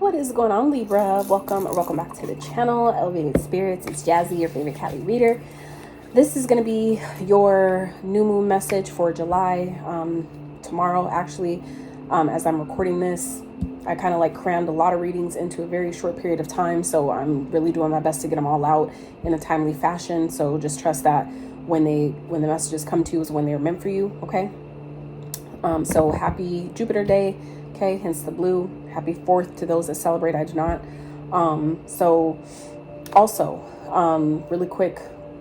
What is going on, Libra? Welcome back to the channel, Elevated Spirits. It's Jazi, your favorite Cali reader. This is going to be your new moon message for July. Tomorrow, actually, as I'm recording this, I kind of like crammed a lot of readings into a very short period of time. So I'm really doing my best to get them all out in a timely fashion. So just trust that when the messages come to you is when they're meant for you. Okay. So happy Jupiter Day. Okay. Hence the blue. Happy 4th to those that celebrate. I do not. So also, really quick,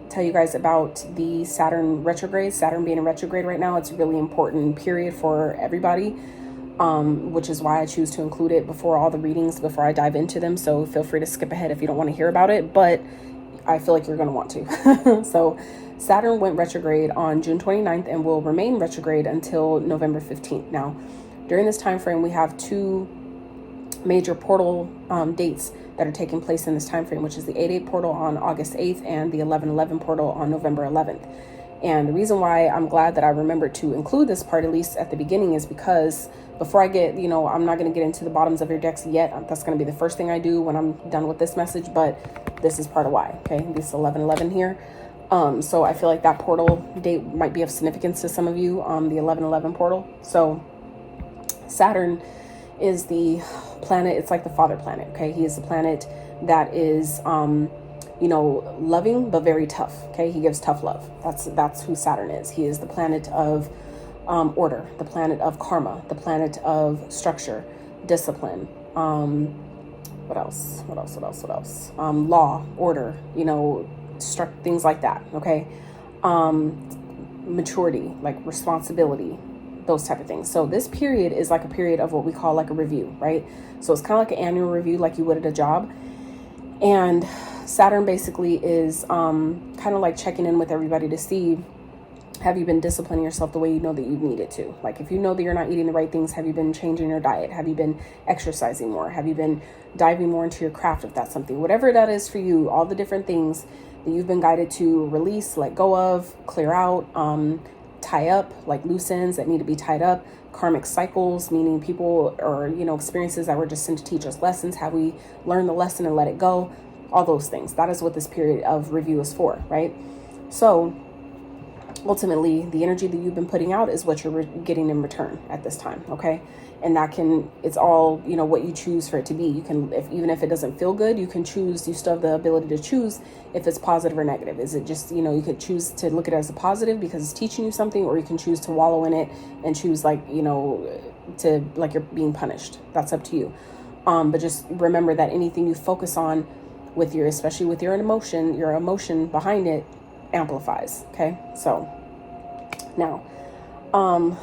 tell you guys about the Saturn retrograde. Saturn being in retrograde right now, it's a really important period for everybody, which is why I choose to include it before all the readings, before I dive into them. So feel free to skip ahead if you don't want to hear about it, but I feel like you're going to want to. So Saturn went retrograde on June 29th and will remain retrograde until November 15th. Now, during this time frame, we have two major portal dates that are taking place in this time frame, which is the 8/8 portal on August 8th and the 11/11 portal on November 11th. And the reason why I'm glad that I remembered to include this part, at least at the beginning, is because before I get, I'm not going to get into the bottoms of your decks yet. That's going to be the first thing I do when I'm done with this message, but this is part of why. Okay, this 11/11 here. So I feel like that portal date might be of significance to some of you, the 11/11 portal. So Saturn is the planet, it's like the father planet. Okay, he is the planet that is loving but very tough. Okay, he gives tough love. That's who Saturn is. He is the planet of order, the planet of karma, the planet of structure, discipline, what else, law, order, things like that. Okay, maturity, like responsibility, those type of things. So this period is like a period of what we call like a review, right? So it's kind of like an annual review, like you would at a job. And Saturn basically is kind of like checking in with everybody to see, have you been disciplining yourself the way you know that you needed to? Like if you know that you're not eating the right things, have you been changing your diet? Have you been exercising more? Have you been diving more into your craft, if that's something? Whatever that is for you, all the different things that you've been guided to release, let go of, clear out, tie up, like loose ends that need to be tied up, karmic cycles, meaning people or experiences that were just sent to teach us lessons. Have we learned the lesson and let it go? All those things. That is what this period of review is for, right? So ultimately, the energy that you've been putting out is what you're getting in return at this time. Okay, and it's all what you choose for it to be. You can, even if it doesn't feel good, you can choose. You still have the ability to choose if it's positive or negative. Is it just you could choose to look at it as a positive because it's teaching you something, or you can choose to wallow in it and choose to like you're being punished. That's up to you. But just remember that anything you focus on especially with your emotion behind it amplifies. Okay, so now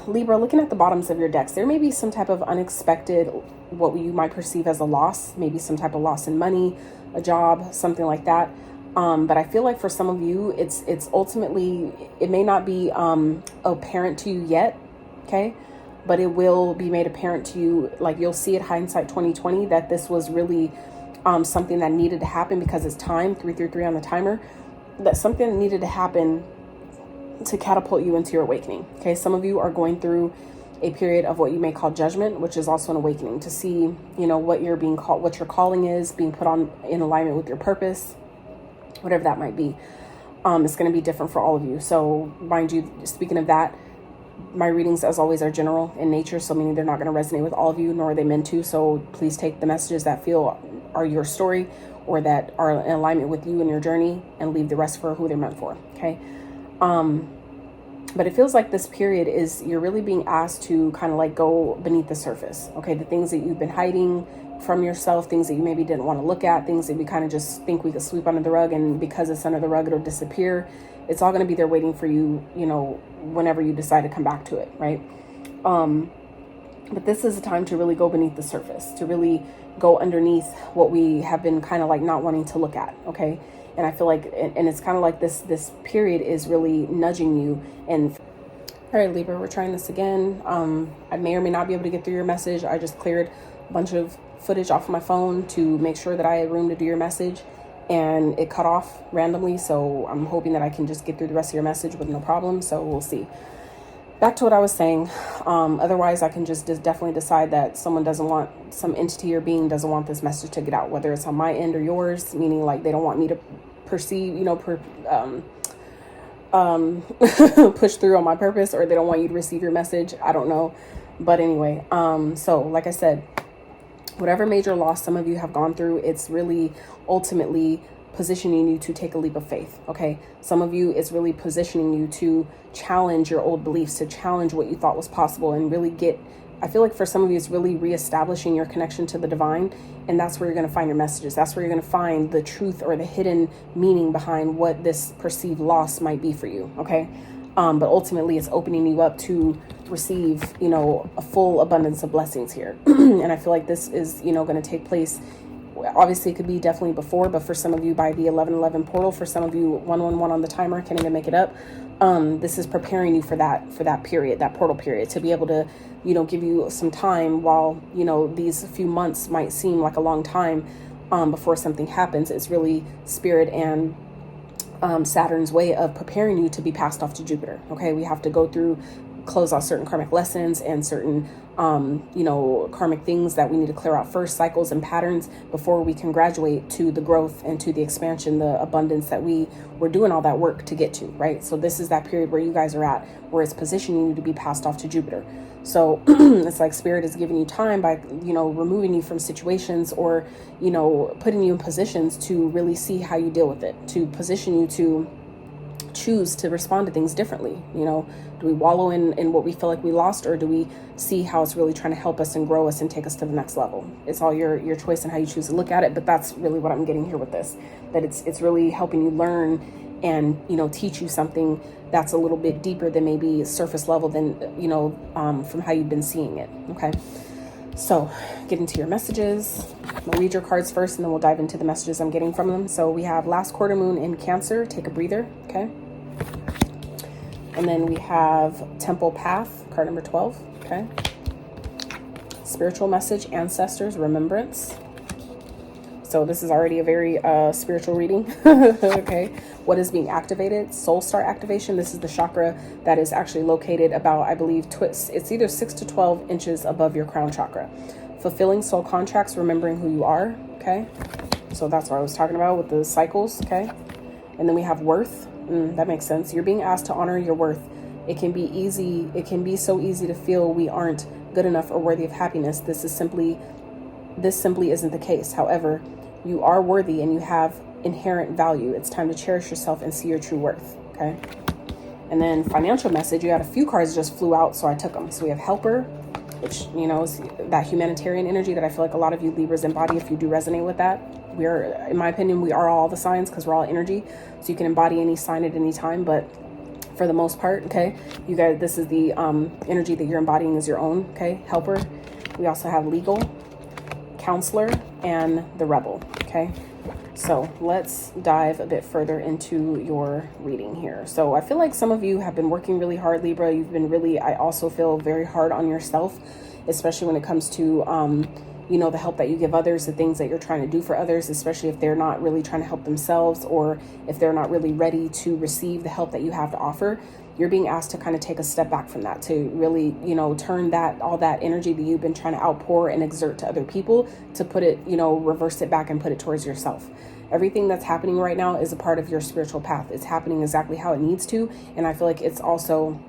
Libra, looking at the bottoms of your decks, there may be some type of unexpected, what you might perceive as a loss, maybe some type of loss in money, a job, something like that. But I feel like for some of you, it's ultimately, it may not be apparent to you yet, okay, but it will be made apparent to you, like you'll see it hindsight 2020, that this was really something that needed to happen because it's time, 333 on the timer, that something needed to happen to catapult you into your awakening. Okay, some of you are going through a period of what you may call judgment, which is also an awakening, to see what you're being called, what your calling is, being put on in alignment with your purpose, whatever that might be. It's going to be different for all of you. So mind you, speaking of that, my readings as always are general in nature, so meaning they're not going to resonate with all of you, nor are they meant to. So please take the messages that feel are your story or that are in alignment with you and your journey, and leave the rest for who they're meant for. Okay. But it feels like this period is, you're really being asked to kind of like go beneath the surface. Okay. The things that you've been hiding from yourself, things that you maybe didn't want to look at, things that we kind of just think we could sweep under the rug, and because it's under the rug, it'll disappear. It's all going to be there waiting for you, whenever you decide to come back to it. Right. But this is a time to really go beneath the surface, to really go underneath what we have been kind of like not wanting to look at. Okay. And I feel like, and it's kind of like this period is really nudging you. And all right, Libra, we're trying this again. I may or may not be able to get through your message. I just cleared a bunch of footage off of my phone to make sure that I had room to do your message, and it cut off randomly. So I'm hoping that I can just get through the rest of your message with no problem. So we'll see. back to what I was saying. Otherwise, I can just definitely decide that someone doesn't want, some entity or being doesn't want this message to get out, whether it's on my end or yours, meaning like they don't want me to perceive, push through on my purpose, or they don't want you to receive your message. I don't know. But anyway, so like I said, whatever major loss some of you have gone through, it's really ultimately positioning you to take a leap of faith. Okay. Some of you, it's really positioning you to challenge your old beliefs, to challenge what you thought was possible, and really I feel like for some of you, it's really reestablishing your connection to the divine. And that's where you're going to find your messages. That's where you're going to find the truth or the hidden meaning behind what this perceived loss might be for you. Okay. But ultimately it's opening you up to receive, a full abundance of blessings here. And I feel like this is, going to take place. Obviously it could be definitely before, but for some of you by the 11/11 portal, for some of you 111 on the timer, can't even make it up. This is preparing you for that period, that portal period, to be able to, give you some time while, these few months might seem like a long time, before something happens. It's really Spirit and Saturn's way of preparing you to be passed off to Jupiter. Okay. We have to close out certain karmic lessons and certain, karmic things that we need to clear out first, cycles and patterns, before we can graduate to the growth and to the expansion, the abundance that we're doing all that work to get to, right? So this is that period where you guys are at, where it's positioning you to be passed off to Jupiter. So it's like Spirit is giving you time by, removing you from situations, or, putting you in positions to really see how you deal with it, to position you to choose to respond to things differently. Do we wallow in what we feel like we lost, or do we see how it's really trying to help us and grow us and take us to the next level? It's all your choice and how you choose to look at it. But that's really what I'm getting here with this, that it's really helping you learn and, teach you something that's a little bit deeper than maybe surface level than, from how you've been seeing it. Okay. So get into your messages. We'll read your cards first, and then we'll dive into the messages I'm getting from them. So we have last quarter moon in Cancer. Take a breather. Okay. And then we have Temple Path, card number 12. Okay. Spiritual message, ancestors, remembrance. So this is already a very spiritual reading. Okay. What is being activated? Soul star activation. This is the chakra that is actually located about, I believe, it's either 6 to 12 inches above your crown chakra. Fulfilling soul contracts, remembering who you are. Okay. So that's what I was talking about with the cycles. Okay. And then we have worth. That makes sense. You're being asked to honor your worth. It can be easy. It can be so easy to feel we aren't good enough or worthy of happiness. This simply isn't the case. However, you are worthy and you have inherent value. It's time to cherish yourself and see your true worth. Okay. And then financial message, you had a few cards just flew out, so I took them. So we have helper, which, is that humanitarian energy that I feel like a lot of you Libras embody. If you do resonate with that, in my opinion, we are all the signs, because we're all energy. So you can embody any sign at any time, but for the most part, okay, you guys, this is the energy that you're embodying is your own. Okay. Helper. We also have legal, counselor, and the rebel. Okay. So let's dive a bit further into your reading here. So I feel like some of you have been working really hard, Libra. You've been I also feel very hard on yourself, especially when it comes to, the help that you give others, the things that you're trying to do for others, especially if they're not really trying to help themselves, or if they're not really ready to receive the help that you have to offer. You're being asked to kind of take a step back from that, to really, turn all that energy that you've been trying to outpour and exert to other people, to put it, reverse it back and put it towards yourself. Everything that's happening right now is a part of your spiritual path. It's happening exactly how it needs to. And I feel like it's also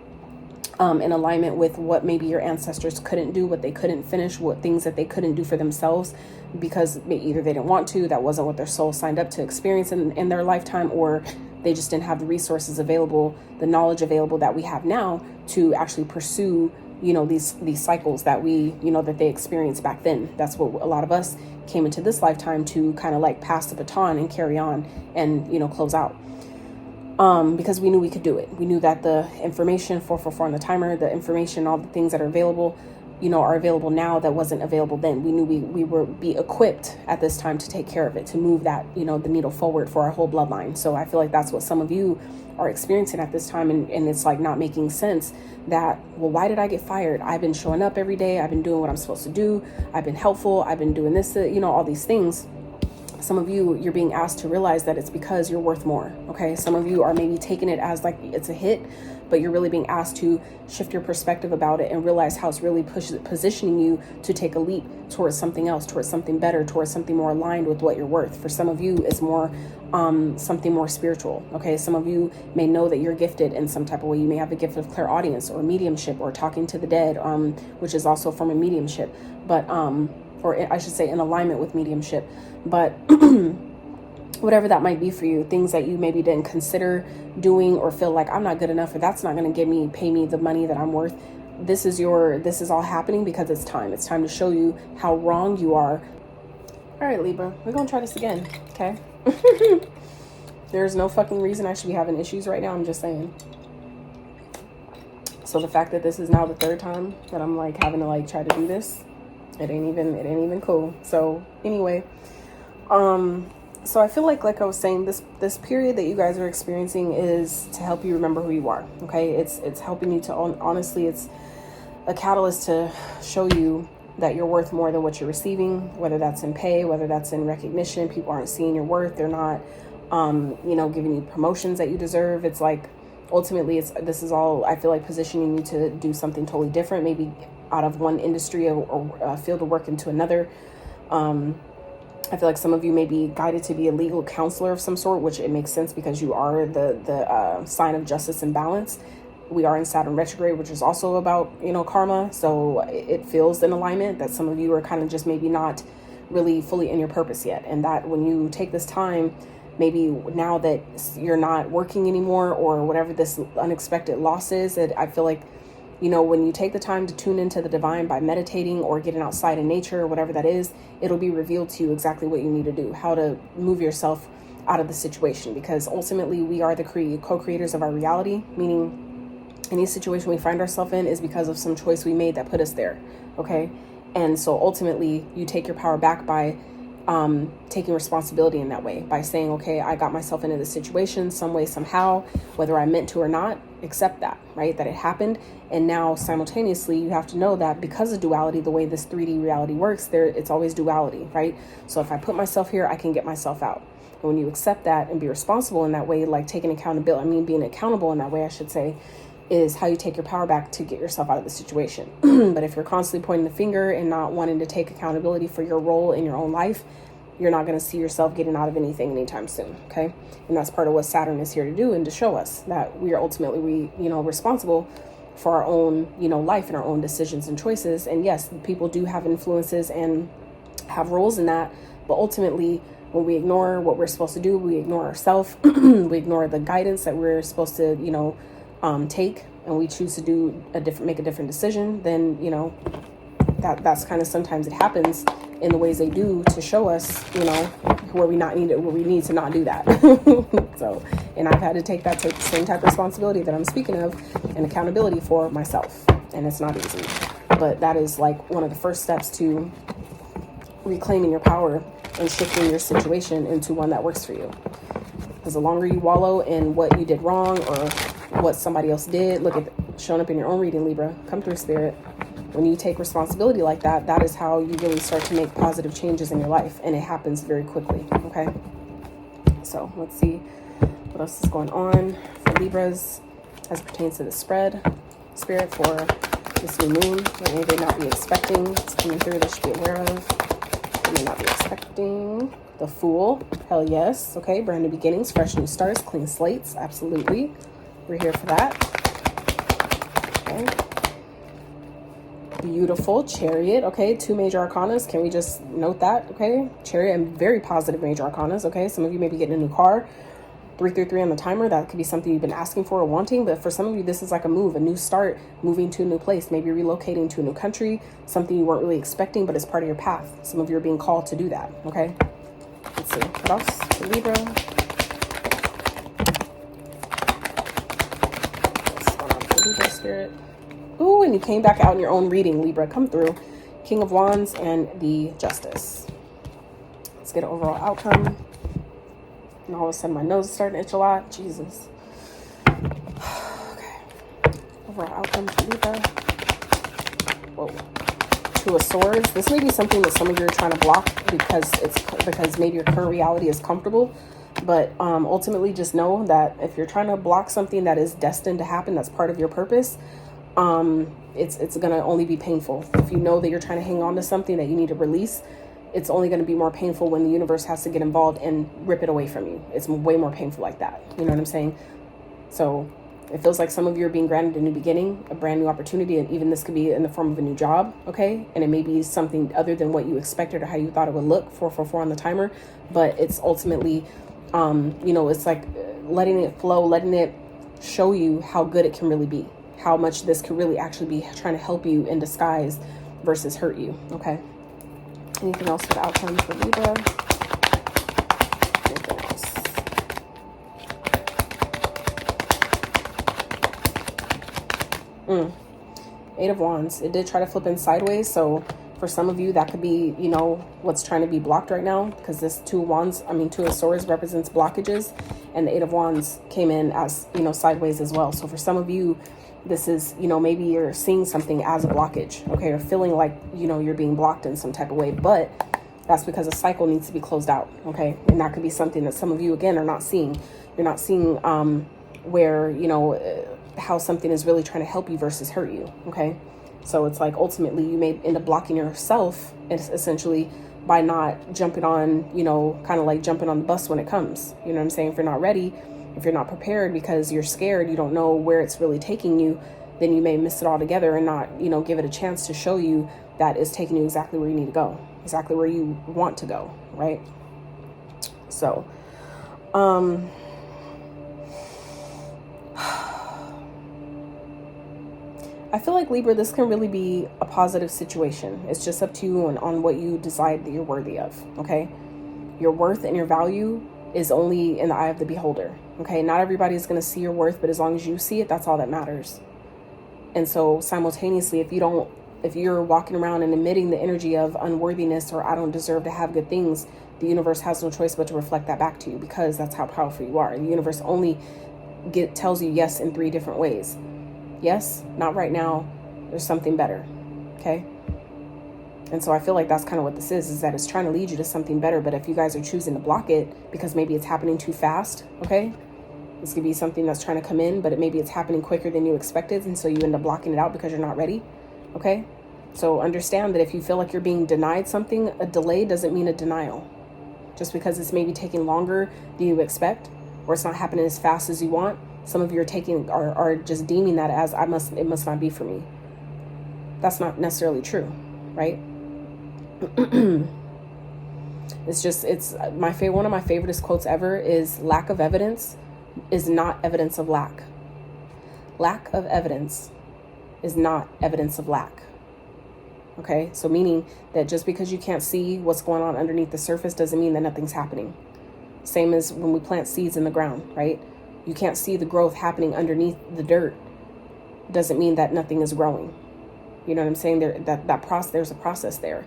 in alignment with what maybe your ancestors couldn't do, what they couldn't finish, what things that they couldn't do for themselves, because either they didn't want to, that wasn't what their soul signed up to experience in their lifetime, or they just didn't have the resources available, the knowledge available that we have now to actually pursue, these cycles that that they experienced back then. That's what a lot of us came into this lifetime to kind of like pass the baton and carry on and, close out. Because we knew we could do it. We knew that the information, 444 on the timer, the information, all the things that are available, are available now that wasn't available then. We knew we were be equipped at this time to take care of it, to move that, the needle forward for our whole bloodline. So I feel like that's what some of you are experiencing at this time. And it's like not making sense that, well, why did I get fired? I've been showing up every day. I've been doing what I'm supposed to do. I've been helpful. I've been doing this, all these things. Some of you, you're being asked to realize that it's because you're worth more, okay? Some of you are maybe taking it as like it's a hit, but you're really being asked to shift your perspective about it and realize how it's really positioning you to take a leap towards something else, towards something better, towards something more aligned with what you're worth. For some of you, it's more something more spiritual, okay? Some of you may know that you're gifted in some type of way. You may have the gift of clairaudience or mediumship or talking to the dead, which is also a form of mediumship, but or I should say in alignment with mediumship. But whatever that might be for you, things that you maybe didn't consider doing or feel like I'm not good enough or that's not going to pay me the money that I'm worth. This is all happening because it's time. It's time to show you how wrong you are. All right, Libra, we're going to try this again. Okay. There's no fucking reason I should be having issues right now. I'm just saying. So the fact that this is now the third time that I'm like having to like try to do this, it ain't even cool. So anyway, so I feel like I was saying, this period that you guys are experiencing is to help you remember who you are. Okay. It's helping you to, honestly, it's a catalyst to show you that you're worth more than what you're receiving, whether that's in pay, whether that's in recognition. People aren't seeing your worth. They're not, giving you promotions that you deserve. It's like, ultimately, this is all, I feel like, positioning you to do something totally different, maybe out of one industry or field of work into another. I feel like some of you may be guided to be a legal counselor of some sort, which it makes sense because you are the sign of justice and balance. We are in Saturn retrograde, which is also about, karma. So it feels in alignment that some of you are kind of just maybe not really fully in your purpose yet. And that when you take this time, maybe now that you're not working anymore or whatever this unexpected loss is, that I feel like, when you take the time to tune into the divine by meditating or getting outside in nature or whatever that is, it'll be revealed to you exactly what you need to do, how to move yourself out of the situation. Because ultimately we are the co-creators of our reality, meaning any situation we find ourselves in is because of some choice we made that put us there. Okay. And so ultimately you take your power back by taking responsibility in that way, by saying, okay, I got myself into this situation some way, somehow, whether I meant to or not, accept that, right? That it happened. And now simultaneously, you have to know that because of duality, the way this 3D reality works, it's always duality, right? So if I put myself here, I can get myself out. And when you accept that and be responsible in that way, like taking accountability, being accountable in that way, I should say, is how you take your power back to get yourself out of the situation. But if you're constantly pointing the finger and not wanting to take accountability for your role in your own life, you're not going to see yourself getting out of anything anytime soon. Okay. And that's part of what Saturn is here to do, and to show us that we are ultimately, responsible for our own, life and our own decisions and choices. And yes, people do have influences and have roles in that. But ultimately, when we ignore what we're supposed to do, we ignore ourselves, we ignore the guidance that we're supposed to, take, and we choose to make a different decision, then, that's kind of, sometimes it happens in the ways they do to show us, where we need to not do that. So, and I've had to take the same type of responsibility that I'm speaking of and accountability for myself. And it's not easy, but that is like one of the first steps to reclaiming your power and shifting your situation into one that works for you. Because the longer you wallow in what you did wrong or what somebody else did, look at showing up in your own reading, Libra, come through, Spirit. When you take responsibility like that, that is how you really start to make positive changes in your life. And it happens very quickly. Okay. So let's see what else is going on for Libras as it pertains to the spread. Spirit, for this new moon, that may they not be expecting. It's coming through, they should be aware of. They may not be expecting. The Fool, hell yes. Okay, brand new beginnings, fresh new starts, clean slates, absolutely. We're here for that. Okay. Beautiful Chariot. Okay, 2 major arcanas. Can we just note that? Okay, Chariot and very positive major arcanas. Okay, some of you may be getting a new car. 333 on the timer. That could be something you've been asking for or wanting. But for some of you, this is like a move, a new start, moving to a new place, maybe relocating to a new country, something you weren't really expecting, but it's part of your path. Some of you are being called to do that. Okay. Let's see. What else for Libra? What's going on for Libra, Spirit? Ooh, and you came back out in your own reading, Libra. Come through. King of Wands and the Justice. Let's get an overall outcome. And all of a sudden my nose is starting to itch a lot. Jesus. Okay. Overall outcome for Libra. Whoa. Two of Swords. This may be something that some of you are trying to block because maybe your current reality is comfortable. But ultimately, just know that if you're trying to block something that is destined to happen, that's part of your purpose, it's going to only be painful. If you know that you're trying to hang on to something that you need to release, it's only going to be more painful when the universe has to get involved and rip it away from you. It's way more painful like that. You know what I'm saying? So it feels like some of you are being granted a new beginning, a brand new opportunity, and even this could be in the form of a new job, okay? And it may be something other than what you expected or how you thought it would look, 444 on the timer, but it's ultimately, you know, it's like letting it flow, letting it show you how good it can really be, how much this could really actually be trying to help you in disguise versus hurt you, okay? Anything else for the outcome for Libra? Anything else? Eight of Wands. It did try to flip in sideways, so for some of you that could be, you know, what's trying to be blocked right now, because this Two of Swords represents blockages, and the Eight of Wands came in as, you know, sideways as well. So for some of you, this is, you know, maybe you're seeing something as a blockage, okay, or feeling like, you know, you're being blocked in some type of way, but that's because a cycle needs to be closed out, okay? And that could be something that some of you, again, are not seeing. You're not seeing where, you know, how something is really trying to help you versus hurt you, okay? So it's like ultimately you may end up blocking yourself essentially by not jumping on, you know, kind of like jumping on the bus when it comes. You know what I'm saying? If you're not ready, if you're not prepared because you're scared, you don't know where it's really taking you, then you may miss it all together and not, you know, give it a chance to show you that it's taking you exactly where you need to go, exactly where you want to go, right? So, I feel like Libra, this can really be a positive situation. It's just up to you and on what you decide that you're worthy of, okay? Your worth and your value is only in the eye of the beholder, okay? Not everybody's going to see your worth, but as long as you see it, that's all that matters. And so simultaneously, if you're walking around and emitting the energy of unworthiness or I don't deserve to have good things, the universe has no choice but to reflect that back to you, because that's how powerful you are. The universe only tells you yes in 3 different ways. Yes, not right now. There's something better, okay? And so I feel like that's kind of what this is that it's trying to lead you to something better. But if you guys are choosing to block it because maybe it's happening too fast, okay? This could be something that's trying to come in, but maybe it's happening quicker than you expected. And so you end up blocking it out because you're not ready, okay? So understand that if you feel like you're being denied something, a delay doesn't mean a denial. Just because it's maybe taking longer than you expect or it's not happening as fast as you want, some of you are just deeming that as it must not be for me. That's not necessarily true, right? It's one of my favorite quotes ever is lack of evidence is not evidence of lack. Lack of evidence is not evidence of lack. Okay, so meaning that just because you can't see what's going on underneath the surface doesn't mean that nothing's happening. Same as when we plant seeds in the ground, right? You can't see the growth happening underneath the dirt. Doesn't mean that nothing is growing. You know what I'm saying? There's a process there.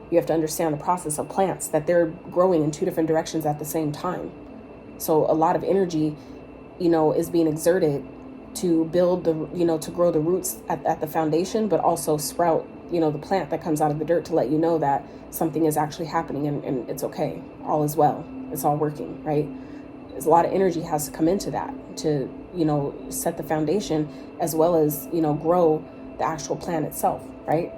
You have to understand the process of plants, that they're growing in 2 different directions at the same time. So a lot of energy, you know, is being exerted to build to grow the roots at the foundation, but also sprout, you know, the plant that comes out of the dirt to let you know that something is actually happening and it's okay. All is well. It's all working, right? There's a lot of energy has to come into that to, you know, set the foundation as well as, you know, grow the actual plant itself, right?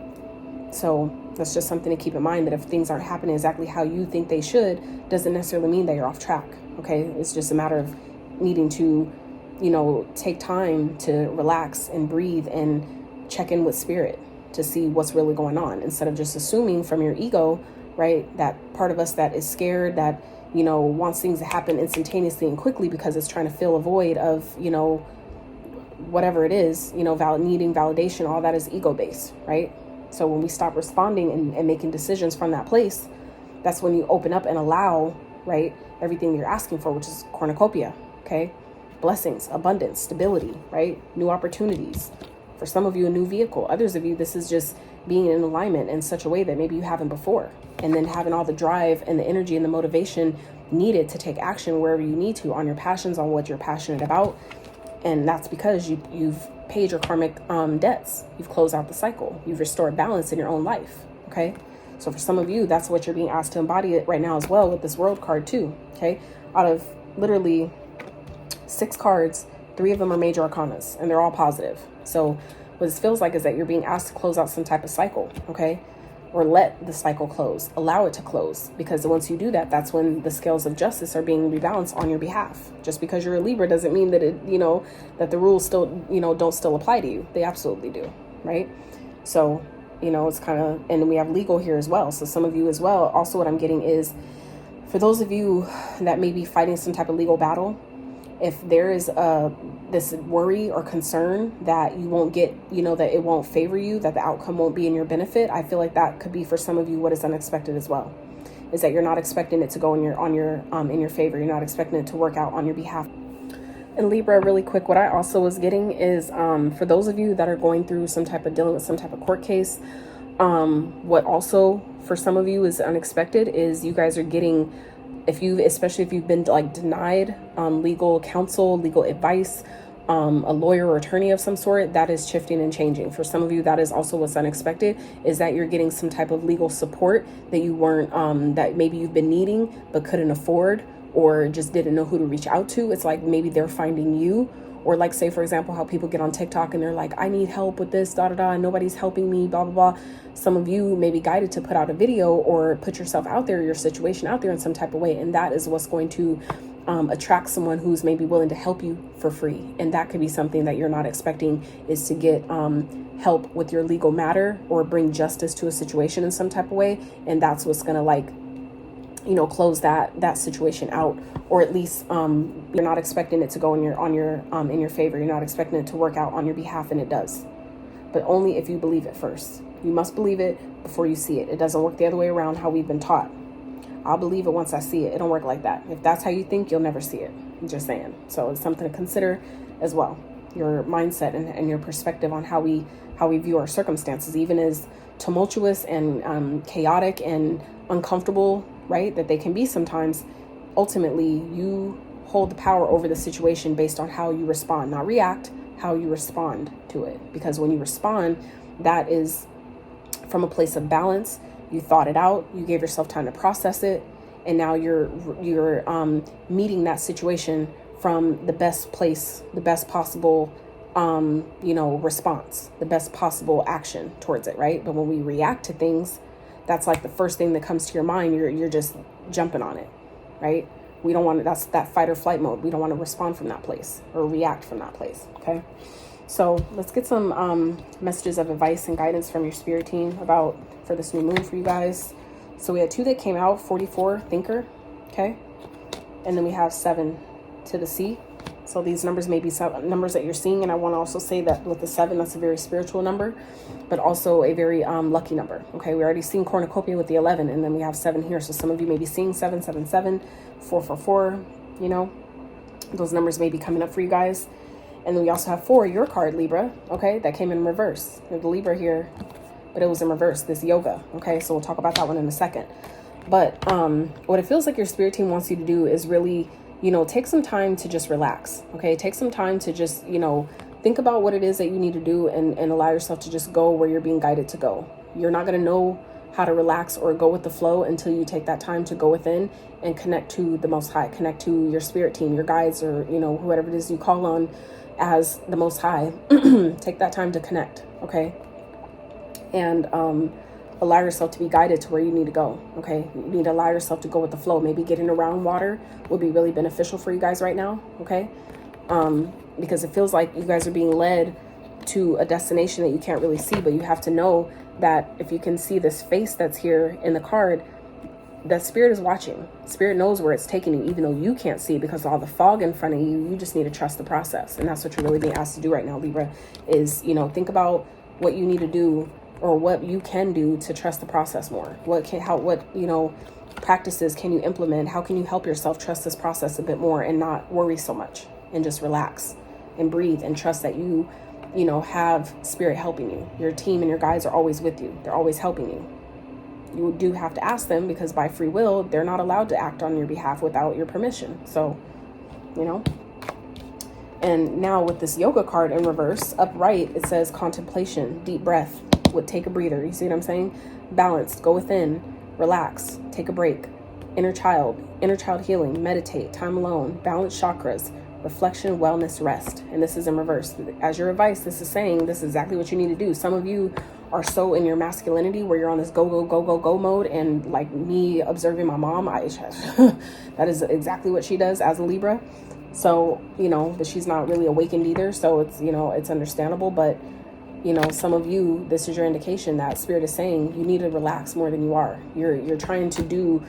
So that's just something to keep in mind, that if things aren't happening exactly how you think they should, doesn't necessarily mean that you're off track, okay? It's just a matter of needing to, you know, take time to relax and breathe and check in with spirit to see what's really going on, instead of just assuming from your ego, right? That part of us that is scared, that, you know, wants things to happen instantaneously and quickly because it's trying to fill a void of, you know, whatever it is, you know, needing validation, all that is ego-based, right? So when we stop responding and making decisions from that place, that's when you open up and allow, right, everything you're asking for, which is cornucopia, okay? Blessings, abundance, stability, right? New opportunities. For some of you, a new vehicle. Others of you, this is just being in alignment in such a way that maybe you haven't before. And then having all the drive and the energy and the motivation needed to take action wherever you need to on your passions, on what you're passionate about. And that's because you've paid your karmic debts. You've closed out the cycle. You've restored balance in your own life. okay? So for some of you, that's what you're being asked to embody it right now as well with this World card too, okay? Out of literally 6 cards, 3 of them are major arcanas, and they're all positive. So what this feels like is that you're being asked to close out some type of cycle, okay? Or let the cycle close, allow it to close, because once you do that, that's when the scales of justice are being rebalanced on your behalf. Just because you're a Libra doesn't mean that it, you know, that the rules still, you know, don't still apply to you. They absolutely do, right? So, you know, it's kind of, and we have legal here as well. So some of you as well, also what I'm getting is, for those of you that may be fighting some type of legal battle, if there is this worry or concern that you won't get, you know, that it won't favor you, that the outcome won't be in your benefit, I feel like that could be for some of you what is unexpected as well. Is that you're not expecting it to go in your favor. You're not expecting it to work out on your behalf. And Libra, really quick, what I also was getting is for those of you that are going through some type of dealing with some type of court case, what also for some of you is unexpected is you guys are getting, especially if you've been like denied legal counsel, legal advice, a lawyer or attorney of some sort, that is shifting and changing. For some of you, that is also what's unexpected, is that you're getting some type of legal support that you weren't, that maybe you've been needing but couldn't afford, or just didn't know who to reach out to. It's like maybe they're finding you. Or like, say, for example, how people get on TikTok and they're like, I need help with this, and nobody's helping me, blah, blah, blah. Some of you may be guided to put out a video or put yourself out there, your situation out there in some type of way. And that is what's going to attract someone who's maybe willing to help you for free. And that could be something that you're not expecting, is to get help with your legal matter or bring justice to a situation in some type of way. And that's what's going to, like, you know, close that situation out, or at least you're not expecting it to go in your favor. You're not expecting it to work out on your behalf, and it does, but only if you believe it first. You must believe it before you see it. It doesn't work the other way around, how we've been taught. I'll believe it once I see it. It don't work like that. If that's how you think, you'll never see it. I'm just saying. So it's something to consider as well. Your mindset and your perspective on how we view our circumstances, even as tumultuous and chaotic and uncomfortable, right, that they can be sometimes. Ultimately, you hold the power over the situation based on how you respond, not react, how you respond to it. Because when you respond, that is from a place of balance. You thought it out, you gave yourself time to process it, and now you're meeting that situation from the best place, the best possible you know, response, the best possible action towards it, right? But when we react to things, that's like the first thing that comes to your mind. You're just jumping on it, right? We don't want to, that's that fight or flight mode. We don't want to respond from that place or react from that place, okay? So let's get some messages of advice and guidance from your spirit team for this new moon for you guys. So we had 2 that came out, 44, thinker, okay? And then we have 7 to the sea. So these numbers may be some numbers that you're seeing. And I want to also say that with the 7, that's a very spiritual number, but also a very lucky number. Okay, we already seen cornucopia with the 11, and then we have 7 here. So some of you may be seeing 777, 444, you know, those numbers may be coming up for you guys. And then we also have 4, your card, Libra, okay, that came in reverse. We have the Libra here, but it was in reverse, this yoga. Okay, so we'll talk about that one in a second. But what it feels like your spirit team wants you to do is really, you know, take some time to just relax, okay? Take some time to just, you know, think about what it is that you need to do and allow yourself to just go where you're being guided to go. You're not going to know how to relax or go with the flow until you take that time to go within and connect to the Most High, connect to your spirit team, your guides, or, you know, whoever it is you call on as the Most High. Take that time to connect, okay? And allow yourself to be guided to where you need to go, okay? You need to allow yourself to go with the flow. Maybe getting around water would be really beneficial for you guys right now, okay? Because it feels like you guys are being led to a destination that you can't really see, but you have to know that if you can see this face that's here in the card, that spirit is watching. Spirit knows where it's taking you, even though you can't see it because of all the fog in front of you. You just need to trust the process. And that's what you're really being asked to do right now, Libra, is, you know, think about what you need to do or what you can do to trust the process more. What you know, practices can you implement? How can you help yourself trust this process a bit more and not worry so much, and just relax and breathe and trust that you know, have spirit helping you. Your team and your guides are always with you. They're always helping you. You do have to ask them, because by free will, they're not allowed to act on your behalf without your permission. So, you know. And now with this yoga card in reverse, upright, it says contemplation, deep breath. take a breather. You see what I'm saying? Balanced, go within, relax, take a break. Inner child healing, meditate, time alone, balance chakras, reflection, wellness, rest. And this is in reverse. As your advice, this is saying this is exactly what you need to do. Some of you are so in your masculinity where you're on this go mode, and like me observing my mom, that is exactly what she does as a Libra. So, but she's not really awakened either. So it's, it's understandable. But, some of you, this is your indication that Spirit is saying you need to relax more than you are. You're trying to do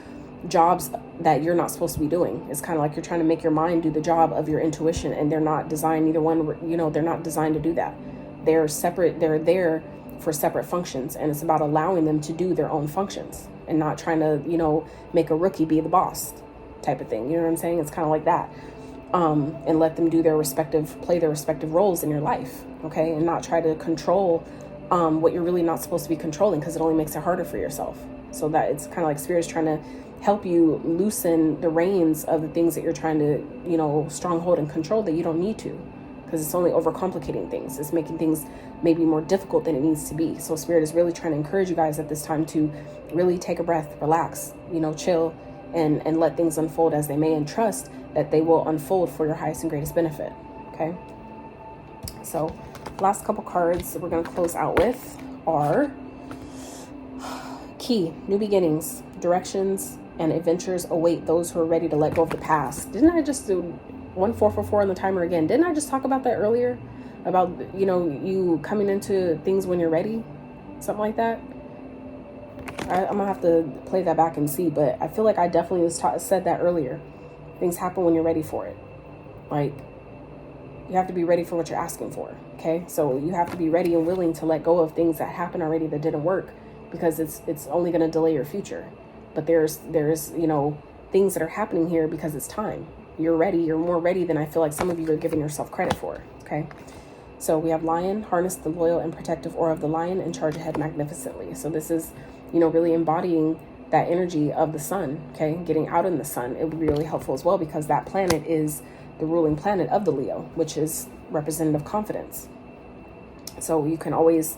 jobs that you're not supposed to be doing. It's kind of like you're trying to make your mind do the job of your intuition, and they're not designed, either one, they're not designed to do that. They're separate. They're there for separate functions, and it's about allowing them to do their own functions and not trying to, make a rookie be the boss type of thing. You know what I'm saying? It's kind of like that. And let them do play their respective roles in your life. Okay. And not try to control, what you're really not supposed to be controlling, because it only makes it harder for yourself. So that it's kind of like Spirit is trying to help you loosen the reins of the things that you're trying to, stronghold and control that you don't need to, because it's only overcomplicating things. It's making things maybe more difficult than it needs to be. So Spirit is really trying to encourage you guys at this time to really take a breath, relax, chill, and let things unfold as they may, and trust that they will unfold for your highest and greatest benefit. Okay. So last couple cards that we're going to close out with are key, new beginnings, directions, and adventures await those who are ready to let go of the past. Didn't I just do 1444 on the timer again? Didn't I just talk about that earlier? About, you coming into things when you're ready? Something like that? I'm going to have to play that back and see, but I feel like I definitely said that earlier. Things happen when you're ready for it. Like, you have to be ready for what you're asking for. Okay. So you have to be ready and willing to let go of things that happened already that didn't work, because it's only going to delay your future. But there's, things that are happening here because it's time. You're ready. You're more ready than I feel like some of you are giving yourself credit for. Okay. So we have Lion, harness the loyal and protective aura of the lion and charge ahead magnificently. So this is, really embodying that energy of the sun. Okay. Getting out in the sun. It would be really helpful as well, because that planet is the ruling planet of the Leo, which is representative confidence. So you can always,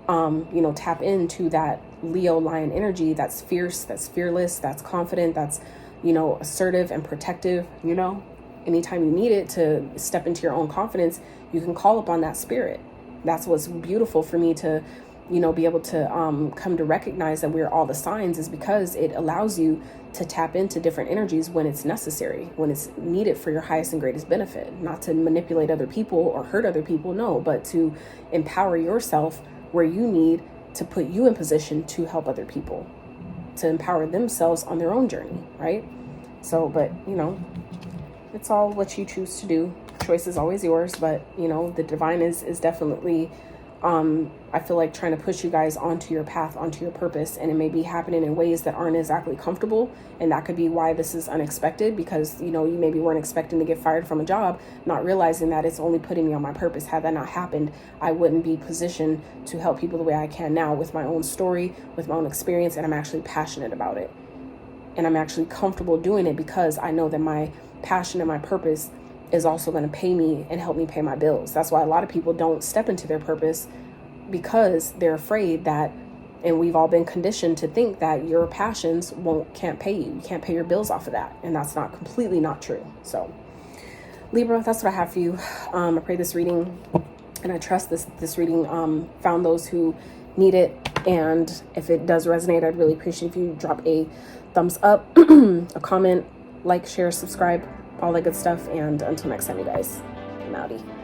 tap into that Leo lion energy that's fierce, that's fearless, that's confident, that's, assertive and protective. Anytime you need it to step into your own confidence, you can call upon that spirit. That's what's beautiful for me to, be able to come to recognize that we're all the signs, is because it allows you to tap into different energies when it's necessary, when it's needed for your highest and greatest benefit. Not to manipulate other people or hurt other people, no, but to empower yourself where you need to put you in position to help other people, to empower themselves on their own journey, right? So, but, it's all what you choose to do. Choice is always yours, but, the divine is definitely, I feel like, trying to push you guys onto your path, onto your purpose, and it may be happening in ways that aren't exactly comfortable, and that could be why this is unexpected, because, you maybe weren't expecting to get fired from a job, not realizing that it's only putting me on my purpose. Had that not happened, I wouldn't be positioned to help people the way I can now, with my own story, with my own experience, and I'm actually passionate about it. And I'm actually comfortable doing it because I know that my passion and my purpose is also going to pay me and help me pay my bills. That's why a lot of people don't step into their purpose, because they're afraid that, and we've all been conditioned to think that your passions can't pay you. You can't pay your bills off of that. And that's completely not true. So Libra, that's what I have for you. I pray this reading, and I trust this reading found those who need it. And if it does resonate, I'd really appreciate if you drop a thumbs up, a comment, like, share, subscribe, all that good stuff. And until next time, you guys, I'm outie.